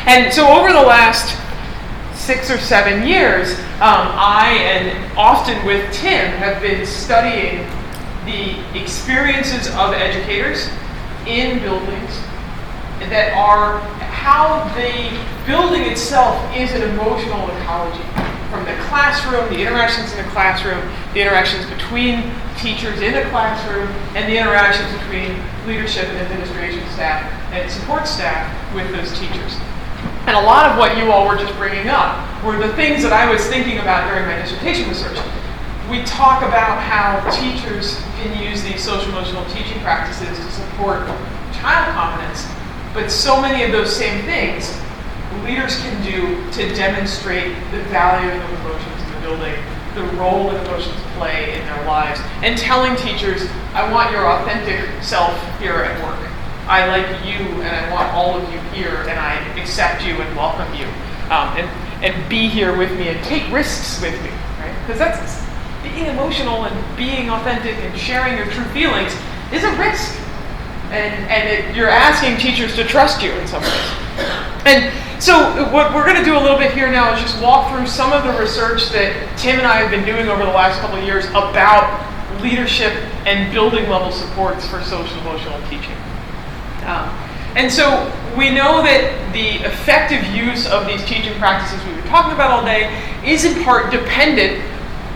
And so over the last 6 or 7 years, I, and often with Tim, have been studying the experiences of educators in buildings that are how the building itself is an emotional ecology. From the classroom, the interactions in the classroom, the interactions between teachers in the classroom, and the interactions between leadership and administration staff and support staff with those teachers. And a lot of what you all were just bringing up were the things that I was thinking about during my dissertation research. We talk about how teachers can use these social-emotional teaching practices to support child competence, but so many of those same things leaders can do to demonstrate the value of emotions in the building, the role that emotions play in their lives, and telling teachers, I want your authentic self here at work. I like you, and I want all of you here, and I accept you and welcome you, and be here with me and take risks with me, right? Because that's being emotional and being authentic and sharing your true feelings is a risk, and you're asking teachers to trust you in some ways. And so what we're going to do a little bit here now is just walk through some of the research that Tim and I have been doing over the last couple of years about leadership and building level supports for social emotional teaching. And so we know that the effective use of these teaching practices we've been talking about all day is in part dependent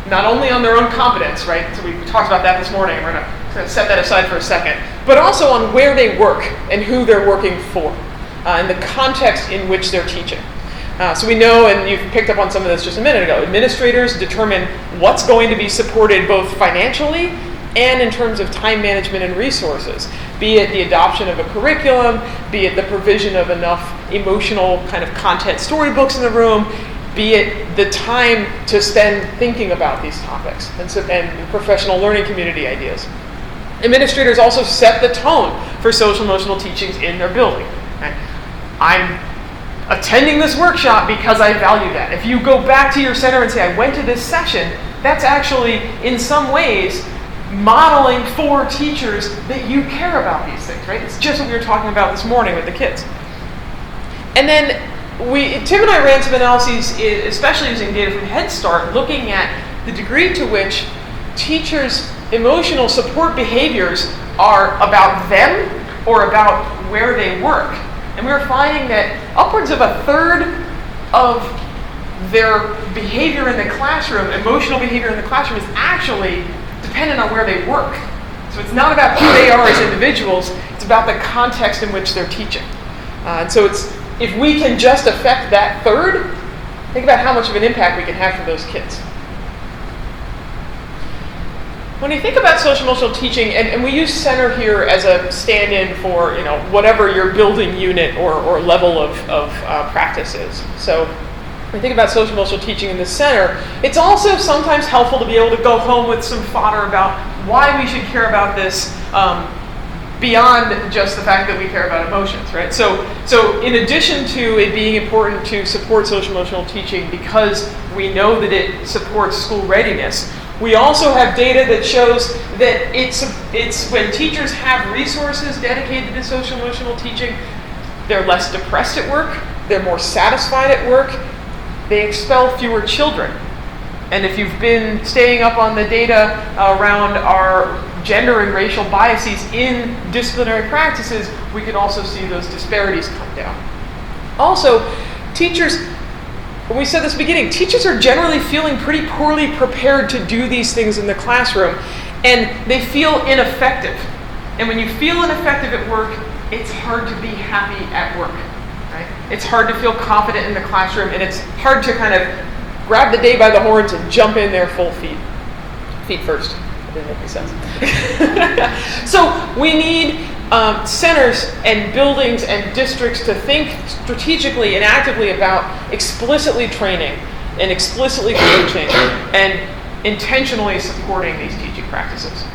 not only on their own competence, right? So we talked about that this morning, and we're going to set that aside for a second, but also on where they work and who they're working for. And the context in which they're teaching. So we know, and you've picked up on some of this just a minute ago, administrators determine what's going to be supported both financially and in terms of time management and resources, be it the adoption of a curriculum, be it the provision of enough emotional kind of content storybooks in the room, be it the time to spend thinking about these topics and professional learning community ideas. Administrators also set the tone for social emotional teachings in their building. Right? I'm attending this workshop because I value that. If you go back to your center and say, I went to this session, that's actually, in some ways, modeling for teachers that you care about these things, right? It's just what we were talking about this morning with the kids. And then Tim and I ran some analyses, especially using data from Head Start, looking at the degree to which teachers' emotional support behaviors are about them or about where they work. And we were finding that upwards of a third of their behavior in the classroom, emotional behavior in the classroom, is actually dependent on where they work. So it's not about who they are as individuals, it's about the context in which they're teaching. And so if we can just affect that third, think about how much of an impact we can have for those kids. When you think about social emotional teaching, and we use center here as a stand-in for whatever your building unit or level of practice is. So when you think about social emotional teaching in the center, it's also sometimes helpful to be able to go home with some fodder about why we should care about this beyond just the fact that we care about emotions, right? So in addition to it being important to support social emotional teaching because we know that it supports school readiness, we also have data that shows that it's when teachers have resources dedicated to social emotional teaching, they're less depressed at work, they're more satisfied at work, they expel fewer children. And if you've been staying up on the data around our gender and racial biases in disciplinary practices, we can also see those disparities come down. Also, teachers, we said this at the beginning, teachers are generally feeling pretty poorly prepared to do these things in the classroom, and they feel ineffective. And when you feel ineffective at work, it's hard to be happy at work. Right? It's hard to feel confident in the classroom, and it's hard to kind of grab the day by the horns and jump in there full feet. Feet first. That didn't make any sense. So we need centers and buildings and districts to think strategically and actively about explicitly training and explicitly coaching and intentionally supporting these teaching practices.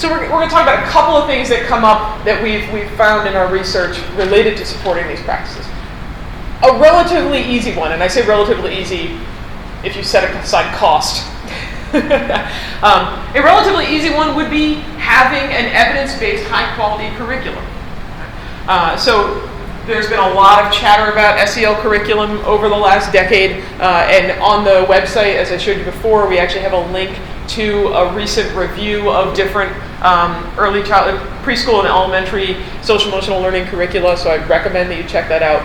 So we're going to talk about a couple of things that come up that we've found in our research related to supporting these practices. A relatively easy one, and I say relatively easy if you set aside cost. A relatively easy one would be having an evidence-based high-quality curriculum. So there's been a lot of chatter about SEL curriculum over the last decade, and on the website, as I showed you before, we actually have a link to a recent review of different early childhood, preschool and elementary social emotional learning curricula, so I'd recommend that you check that out.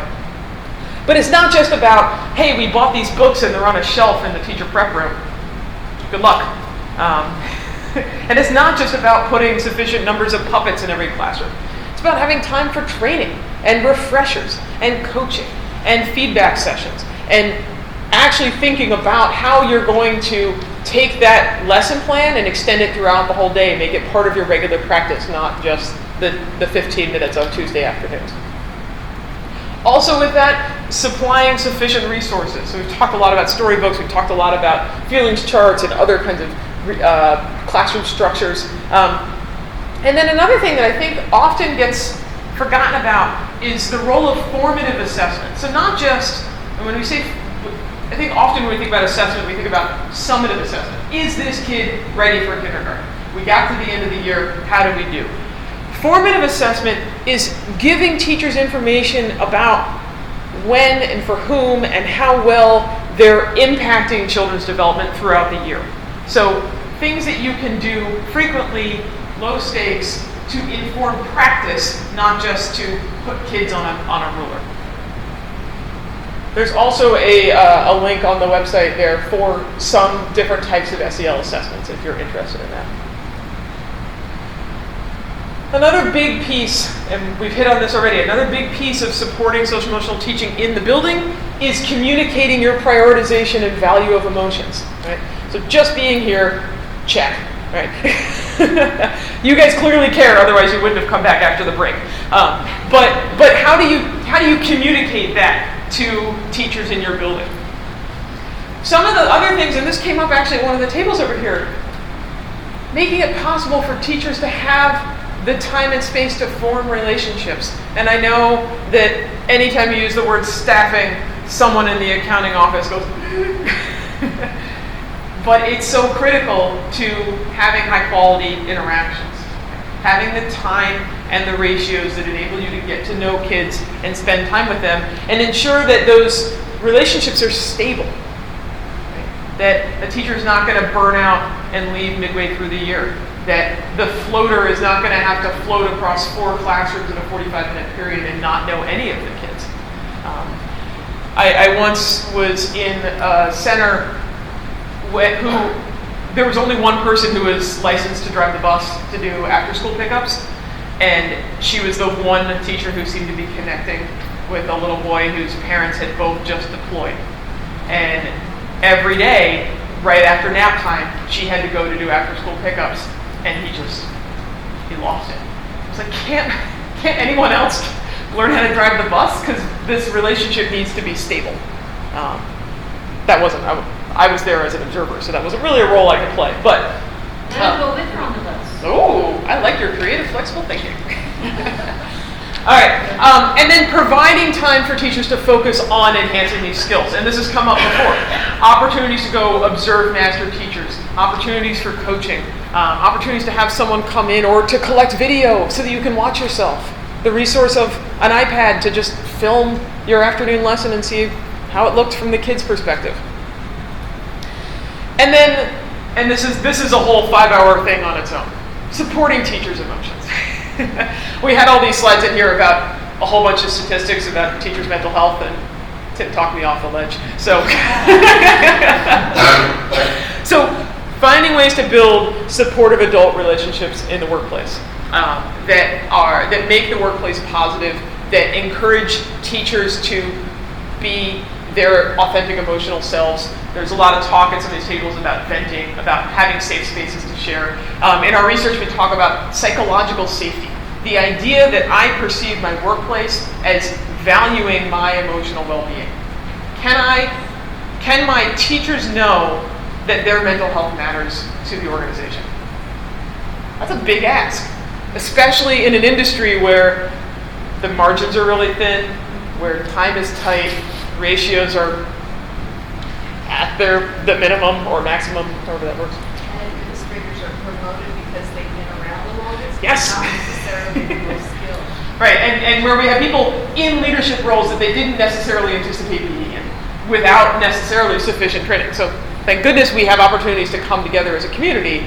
But it's not just about, hey, we bought these books and they're on a shelf in the teacher prep room. Good luck. And it's not just about putting sufficient numbers of puppets in every classroom. It's about having time for training and refreshers and coaching and feedback sessions and actually thinking about how you're going to take that lesson plan and extend it throughout the whole day, make it part of your regular practice, not just the 15 minutes on Tuesday afternoons. Also with that, supplying sufficient resources. So we've talked a lot about storybooks, we've talked a lot about feelings charts and other kinds of classroom structures. And then another thing that I think often gets forgotten about is the role of formative assessment. So not just, when we say, I think often when we think about assessment, we think about summative assessment. Is this kid ready for kindergarten? We got to the end of the year, how did we do? Formative assessment is giving teachers information about when and for whom and how well they're impacting children's development throughout the year. So things that you can do frequently, low stakes, to inform practice, not just to put kids on a ruler. There's also a link on the website there for some different types of SEL assessments if you're interested in that. Another big piece, and we've hit on this already, another big piece of supporting social emotional teaching in the building is communicating your prioritization and value of emotions. Right? So just being here, check. Right? You guys clearly care, otherwise you wouldn't have come back after the break. But how do you communicate that to teachers in your building? Some of the other things, and this came up actually at one of the tables over here, making it possible for teachers to have the time and space to form relationships. And I know that anytime you use the word staffing, someone in the accounting office goes, but it's so critical to having high quality interactions. Having the time and the ratios that enable you to get to know kids and spend time with them and ensure that those relationships are stable. Right? That a teacher is not going to burn out and leave midway through the year. That the floater is not going to have to float across 4 classrooms in a 45-minute period and not know any of the kids. I once was in a center there was only one person who was licensed to drive the bus to do after-school pickups, and she was the one teacher who seemed to be connecting with a little boy whose parents had both just deployed. And every day, right after nap time, she had to go to do after-school pickups, and he lost it. I was like, can't anyone else learn how to drive the bus? Because this relationship needs to be stable. I was there as an observer, so that wasn't really a role I could play. But I'll go with her on the bus. Oh, I like your creative, flexible thinking. All right, and then providing time for teachers to focus on enhancing these skills. And this has come up before. Opportunities to go observe master teachers, opportunities for coaching, opportunities to have someone come in or to collect video so that you can watch yourself. The resource of an iPad to just film your afternoon lesson and see how it looked from the kids' perspective. And then, and this is a whole 5-hour thing on its own, supporting teachers' emotions. We had all these slides in here about a whole bunch of statistics about teachers' mental health, and Tim talked me off the ledge. So, so finding ways to build supportive adult relationships in the workplace that make the workplace positive, that encourage teachers to be their authentic emotional selves. There's a lot of talk at some of these tables about venting, about having safe spaces to share. In our research, we talk about psychological safety. The idea that I perceive my workplace as valuing my emotional well-being. Can my teachers know that their mental health matters to the organization? That's a big ask, especially in an industry where the margins are really thin, where time is tight, ratios are at the minimum or maximum, however that works. And administrators are promoted because they've been around the longest, Yes. not necessarily the most skilled. right? And where we have people in leadership roles that they didn't necessarily anticipate being in without necessarily sufficient training. So thank goodness we have opportunities to come together as a community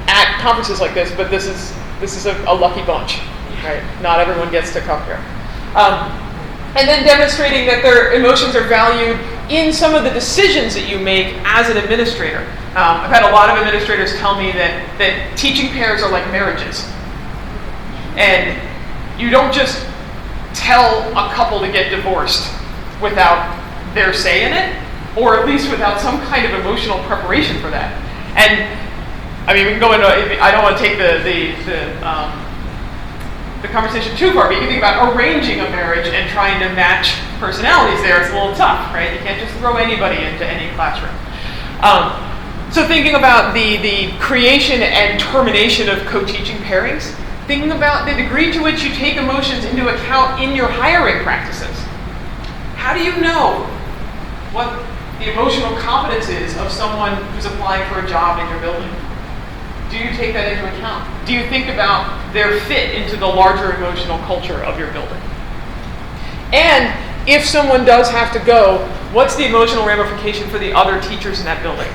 at conferences like this, but this is a lucky bunch, right? Not everyone gets to come here. And then demonstrating that their emotions are valued in some of the decisions that you make as an administrator. I've had a lot of administrators tell me that teaching pairs are like marriages. And you don't just tell a couple to get divorced without their say in it, or at least without some kind of emotional preparation for that. And I mean, we can go into, I don't want to take the conversation too far, but you can think about arranging a marriage and trying to match personalities there. It's a little tough, right? You can't just throw anybody into any classroom. So thinking about the creation and termination of co-teaching pairings, thinking about the degree to which you take emotions into account in your hiring practices. How do you know what the emotional competence is of someone who's applying for a job in your building? Do you take that into account? Do you think about their fit into the larger emotional culture of your building? And if someone does have to go, what's the emotional ramification for the other teachers in that building?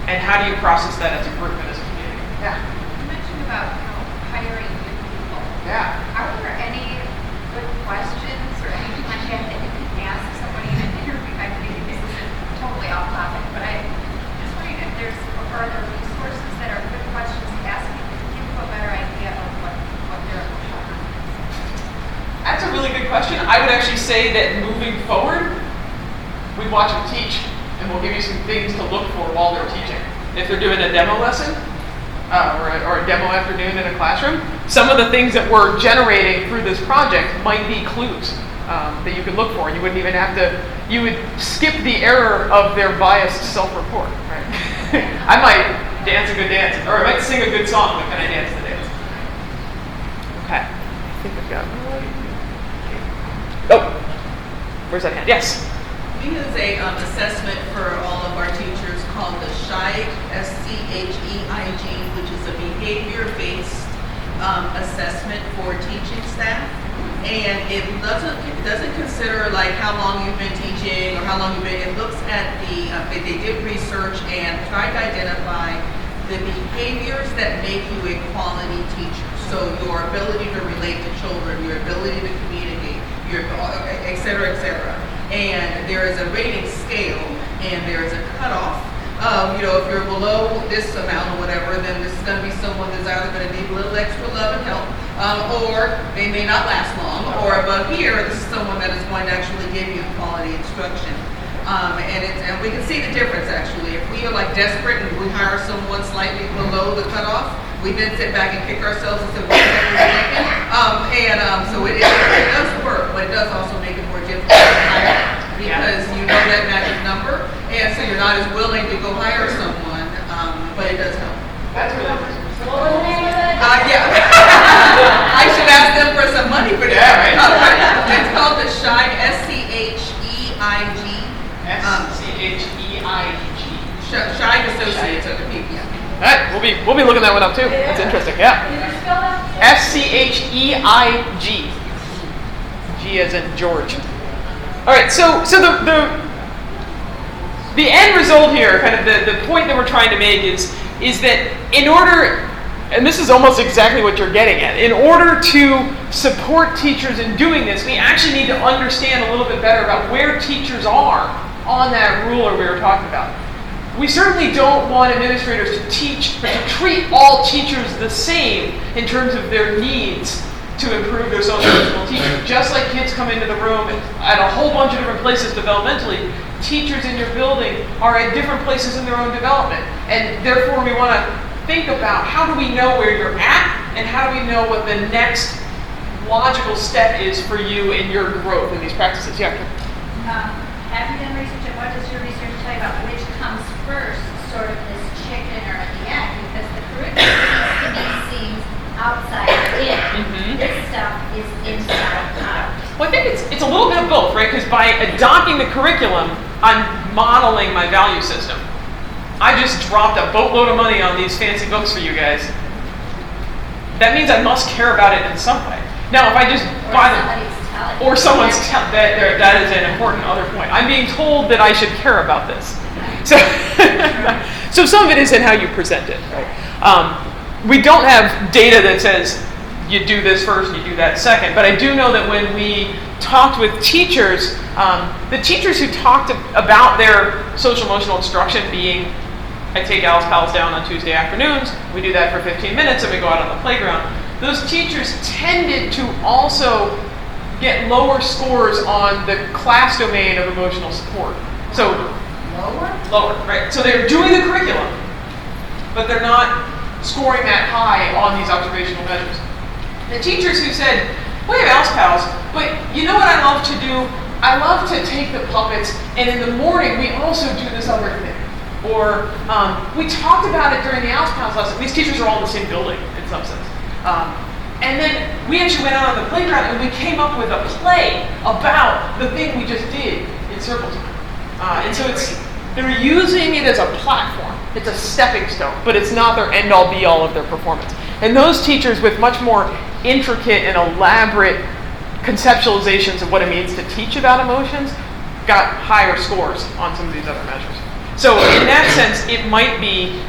And how do you process that as a group and as a community? Yeah. You mentioned about hiring new people. Yeah. Are there any good questions or anything like that that you can ask somebody in an interview? I mean, this is totally off topic, but I'm just wondering if are there resources that are good questions to ask you to give you a better idea of what their emotional is? That's a really good question. I would actually say that moving forward, we watch them teach, and we'll give you some things to look for while they're teaching. If they're doing a demo lesson, or a demo afternoon in a classroom, some of the things that we're generating through this project might be clues that you could look for. You wouldn't even have to, you would skip the error of their biased self-report, right? I might dance a good dance, or I might sing a good song, but can I dance the dance? Okay, I think I've got oh, where's that hand? Yes. We use a assessment for all of our teachers called the SCHEIG, S-C-H-E-I-G, which is a behavior-based assessment for teaching staff. And it doesn't consider like how long you've been teaching or how long you've been. It looks at they did research and tried to identify the behaviors that make you a quality teacher. So your ability to relate to children, your ability to communicate, your et cetera, et cetera. And there is a rating scale and there is a cutoff. If you're below this amount or whatever, then this is going to be someone that's either going to need a little extra love and help, or they may not last long, or above here, this is someone that is going to actually give you quality instruction. And we can see the difference actually. If we are like desperate and we hire someone slightly below the cutoff, we then sit back and kick ourselves and say, what are we thinking? So it does work, but it does also make it more difficult to hire because you know that magic number, and so you're not as willing to go hire someone, but it does help. That's really interesting. What was the name of it? Yeah. I should ask them for some money for that. Yeah, right. It's called the SCHEIG, S-C-H-E-I-G. S-C-H-E-I-G. SCHEIG Associates of the PPM. All right, we'll be looking that one up too. That's interesting. Yeah. Can you spell that? S-C-H-E-I-G. G as in George. All right, so the end result here, kind of the point that we're trying to make is that in order, and this is almost exactly what you're getting at, in order to support teachers in doing this, we actually need to understand a little bit better about where teachers are on that ruler we were talking about. We certainly don't want administrators to treat all teachers the same in terms of their needs to improve their social-emotional teaching. Just like kids come into the room at a whole bunch of different places developmentally, teachers in your building are at different places in their own development. And therefore we want to think about how do we know where you're at and how do we know what the next logical step is for you in your growth in these practices. Yeah. Have you done research, and what does your research tell you about which comes first, sort of this chicken or at the end? Because the curriculum to me seems outside in. Mm-hmm. This stuff is inside out. Well, I think it's a little bit of both, right? Because by adopting the curriculum, I'm modeling my value system. I just dropped a boatload of money on these fancy books for you guys. That means I must care about it in some way. Now, if I just buy them, Somebody's telling. or someone's that is an important other point. I'm being told that I should care about this. So, so some of it is in how you present it. Right? We don't have data that says you do this first, you do that second. But I do know that when we talked with teachers, the teachers who talked about their social emotional instruction being, I take Alice Pals down on Tuesday afternoons, we do that for 15 minutes, and we go out on the playground. Those teachers tended to also get lower scores on the class domain of emotional support. So lower, right? So they're doing the curriculum, but they're not scoring that high on these observational measures. The teachers who said, we have Alice Pals, but you know what I love to do? I love to take the puppets, and in the morning we also do this other thing. Or we talked about it during the Alice Pals lesson. These teachers are all in the same building in some sense. And then we actually went out on the playground and we came up with a play about the thing we just did in circle time. And so they're using it as a platform. It's a stepping stone, but it's not their end-all be-all of their performance. And those teachers with much more intricate and elaborate conceptualizations of what it means to teach about emotions got higher scores on some of these other measures. So in that sense, it might be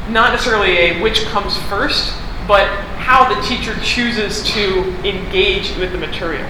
not necessarily a which comes first, but how the teacher chooses to engage with the material.